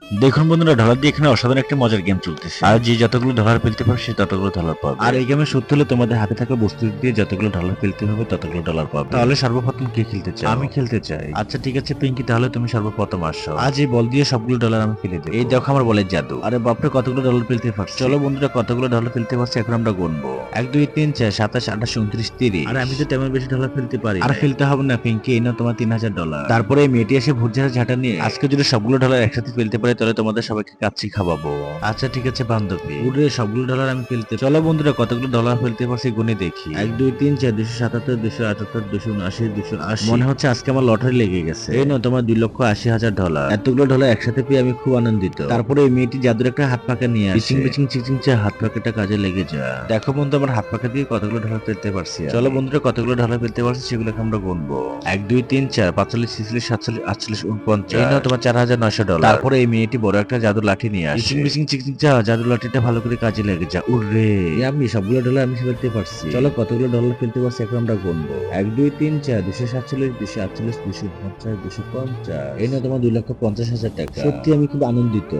দেখুন বন্ধুরা, ডলার দিয়ে এখানে অসাধারণ একটা মজার গেম চলতেছে। আর যে যতগুলো ডলার ফেলতে পারবে সে ততগুলো ডলার পাবে। আর এই গেমে সত্যি হলে তোমাদের হাতে থাকা বস্তু দিয়ে যতগুলো ডলার ফেলতে হবে ততগুলো ডলার পাবে। তাহলে সর্বপ্রথম কে খেলতে চাও? আমি খেলতে চাই। আচ্ছা ঠিক আছে পিঙ্কি, তাহলে তুমি সর্বপ্রথম আসো। আজ এই বল দিয়ে সবগুলো ডলার আমি ফেলে দেবো। এই দেখো আমার বলের জাদু। আরে বাপরে, কতগুলো ডলার ফেলতে পারছি। চলো বন্ধুরা, কতগুলো ডলার ফেলতে পারছি এখন আমরা গুনবো। 1 2 3 4 27 28 29 30। আর আমি তো তেমন বেশি ডলার ফেলতে পারি। আর ফেলতে হবে না পিঙ্কি, এই নাও তোমার 3000 ডলার। তারপরে এই মেয়েটি এসে ভুটঝাড়া ঝাঁটা নিয়ে আজকে যদি সবগুলো ডলার একসাথে ফেলতে পারে তাহলে তোমাদের সবাইকে কাচ্চি খাওয়াবো। আচ্ছা ঠিক আছে বান্ধবী, উড়ে সবগুলো ডলার আমি ফেলতে। চলো বন্ধুরা, কতগুলো ডলার ফেলতে পারছি গুনে দেখি। 1 2 3 4 277 278 279 280। মনে হচ্ছে আজকে আমার লটারি লেগে গেছে। এই নাও তোমার 2,80,000 ডলার। এতগুলো ডলার একসাথে পেয়ে আমি খুব আনন্দিত। তারপরে এই মেয়েটি জাদুর একটা হাত পাকা নিয়ে আসে। বিচিং বিচিং চিচিং চা, হাত পাকাটা কাজে লেগে যা। দেখো বন্ধু, আমার হাত পাকা দিয়ে কতগুলো ডলার ফেলতে পারছি। চলো বন্ধুরা, কতগুলো ডলার ফেলতে পারছি সেগুলোকে আমরা গুনবো। 1 2 3 4 45 46 47 48 49। এই নাও তোমার 4,900 ডলার। তারপরে এই মেয়েটি বড় একটা জাদুর লাঠি নিয়ে আসে। বিচিং বিচিং চিচিং চা, জাদুর লাঠিটা ভালো করে কাজে লেগে যা। উড়ে, আমি সবগুলো ডলার আমি ফেলতে পারছি। চলো কতগুলো ডলার ফেলতে পারছি এখন আমরা গুনবো। 1 2 3 4 247 248 250 250। এই নাও তোমার 2,50,000 টাকা। সত্যি আমি খুব আনন্দিত।